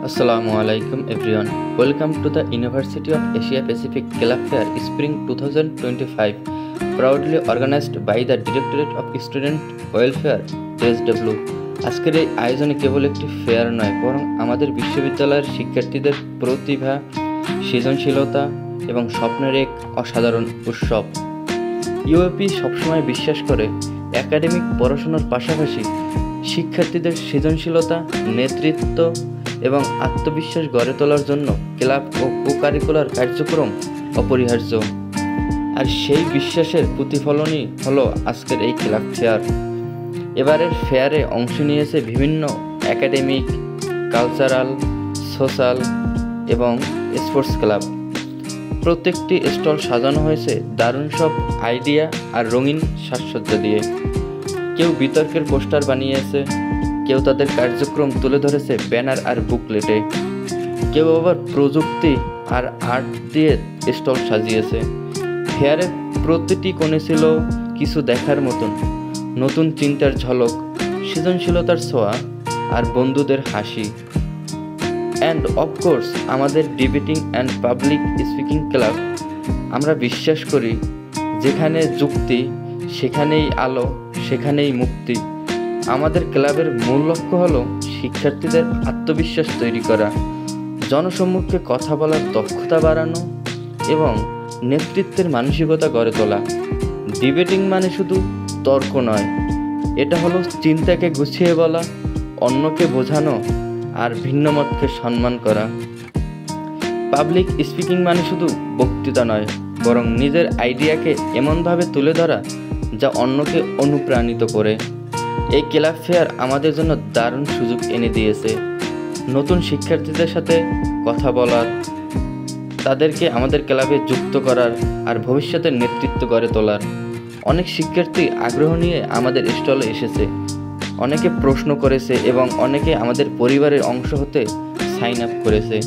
Assalamualaikum everyone. Welcome to the University of Asia Pacific Club Fair Spring 2025, proudly organized by the Directorate of Student Welfare DSW. আজকের এই আয়োজনে কেবল একটি fair নয়, বরং আমাদের বিশ্ববিদ্যালয়ের শিক্ষার্থীদের প্রতিভা, সৃজনশীলতা এবং স্বপ্নের এক অসাধারণ উৎসব। ইউএপি সবসময় বিশ্বাস করে একাডেমিক পড়াশোনার পাশাপাশি শিক্ষার্থীদের সৃজনশীলতা, নেতৃত্ব এবং আত্মবিশ্বাস গড়ে তোলার জন্য ক্লাব ও কো-কারিকুলার কার্যক্রম অপরিহার্য। আর সেই বিশ্বাসের প্রতিফলনই হলো আজকের এই ক্লাব ফেয়ার। এবারের ফেয়ারে অংশ নিয়েছে বিভিন্ন একাডেমিক, কালচারাল, সোশ্যাল এবং স্পোর্টস ক্লাব। প্রত্যেকটি স্টল সাজানো হয়েছে দারুণ সব আইডিয়া আর রঙিন সাজসজ্জা দিয়ে। কেউ বিতর্কের পোস্টার বানিয়েছে, কেউ তাদের কার্যক্রম তুলে ধরেছে ব্যানার আর বুকলেটে, কেউ আবার প্রযুক্তি আর আর্ট দিয়ে স্টল সাজিয়েছে। ফেয়ারের প্রতিটি কোণে ছিল কিছু দেখার মতন, নতুন চিন্তার ঝলক, সৃজনশীলতার ছোঁয়া আর বন্ধুদের হাসি। অ্যান্ড অফকোর্স আমাদের debating and public speaking club. আমরা বিশ্বাস করি যেখানে যুক্তি সেখানেই আলো, সেখানেই মুক্তি। আমাদের ক্লাবের মূল লক্ষ্য হলো শিক্ষার্থীদের আত্মবিশ্বাস তৈরি করা, জনসম্মুখে কথা বলার দক্ষতা বাড়ানো এবং নেতৃত্বের মানসিকতা গড়ে তোলা। ডিবেটিং মানে শুধু তর্ক নয়, এটা হলো চিন্তাকে গুছিয়ে বলা, অন্যকে বোঝানো আর ভিন্ন মতকে সম্মান করা। পাবলিক স্পিকিং মানে শুধু বক্তৃতা নয়, বরং নিজের আইডিয়াকে এমনভাবে তুলে ধরা যা অন্যকে অনুপ্রাণিত করে। এই ক্লাব ফেয়ার আমাদের জন্য দারুণ সুযোগ এনে দিয়েছে নতুন শিক্ষার্থীদের সাথে কথা বলার, তাদেরকে আমাদের ক্লাবে যুক্ত করার আর ভবিষ্যতের নেতৃত্ব গড়ে তোলার। অনেক শিক্ষার্থী আগ্রহ নিয়ে আমাদের স্টলে এসেছে, অনেকে প্রশ্ন করেছে এবং অনেকে আমাদের পরিবারের অংশ হতে সাইন আপ করেছে।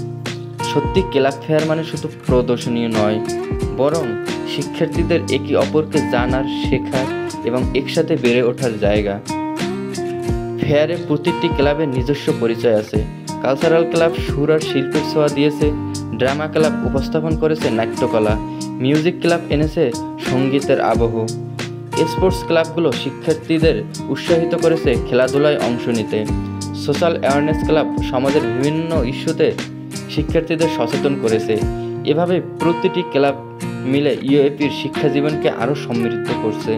সত্যি ক্লাব ফেয়ার মানে শুধু প্রদর্শনীয় নয়, বরং শিক্ষার্থীদের একে অপরকে জানার, শেখার এবং একসাথে বেড়ে ওঠার জায়গা। ফেয়ারে প্রতিটি ক্লাবের নিজস্ব পরিচয় আছে। কালচারাল ক্লাব সুর আর শিল্পের ছোঁয়া দিয়েছে, ড্রামা ক্লাব উপস্থাপন করেছে নাট্যকলা, মিউজিক ক্লাব এনেছে সঙ্গীতের আবহ, স্পোর্টস ক্লাবগুলো শিক্ষার্থীদের উৎসাহিত করেছে খেলাধুলায় অংশ নিতে, সোশ্যাল অ্যাওয়ারনেস ক্লাব সমাজের বিভিন্ন ইস্যুতে শিক্ষার্থীদের সচেতন করেছে। এভাবে প্রতিটি ক্লাব মিলে ইউএপির শিক্ষা জীবনকে আরও সমৃদ্ধ করছে।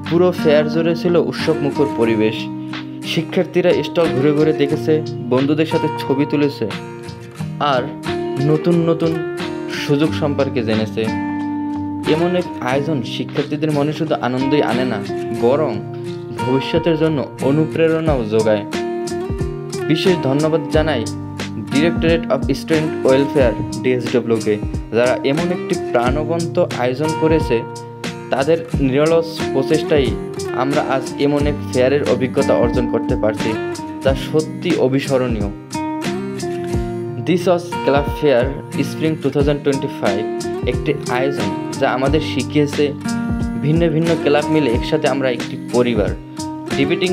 পুরো ফেয়ার জুড়ে ছিল উৎসবমুখর পরিবেশ। শিক্ষার্থীরা স্টল ঘুরে ঘুরে দেখেছে, বন্ধুদের সাথে ছবি তুলেছে আর নতুন নতুন সুযোগ সম্পর্কে জেনেছে। এমন এক আয়োজন শিক্ষার্থীদের মনে শুধু আনন্দই আনে না, বরং ভবিষ্যতের জন্য অনুপ্রেরণাও যোগায়। বিশেষ ধন্যবাদ জানাই ডিরেক্টরেট অফ স্টুডেন্ট ওয়েলফেয়ার ডিএসডব্লিউকে, যারা এমন একটি প্রাণবন্ত আয়োজন করেছে। তাদের নিরলস প্রচেষ্টায় আমরা আজ এমন এক ফেয়ারের অভিজ্ঞতা অর্জন করতে পারছি, যা সত্যি অবিস্মরণীয়। This was club fair spring 2025, একটি আয়োজন যা আমাদের শিখিয়েছে ভিন্ন ভিন্ন ক্লাব মিলে একসাথে আমরা একটি পরিবার। ডিবেটিং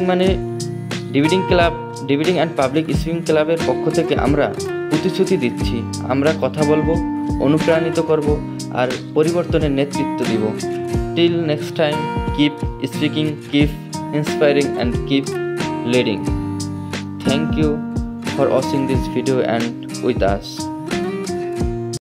অ্যান্ড পাবলিক স্পিকিং ক্লাবের পক্ষ থেকে আমরা প্রতিশ্রুতি দিচ্ছি, আমরা কথা বলবো, অনুপ্রাণিত করব আর পরিবর্তনের নেতৃত্ব দিব। Till next time, keep speaking, keep inspiring and keep leading. Thank you for watching this video and with us.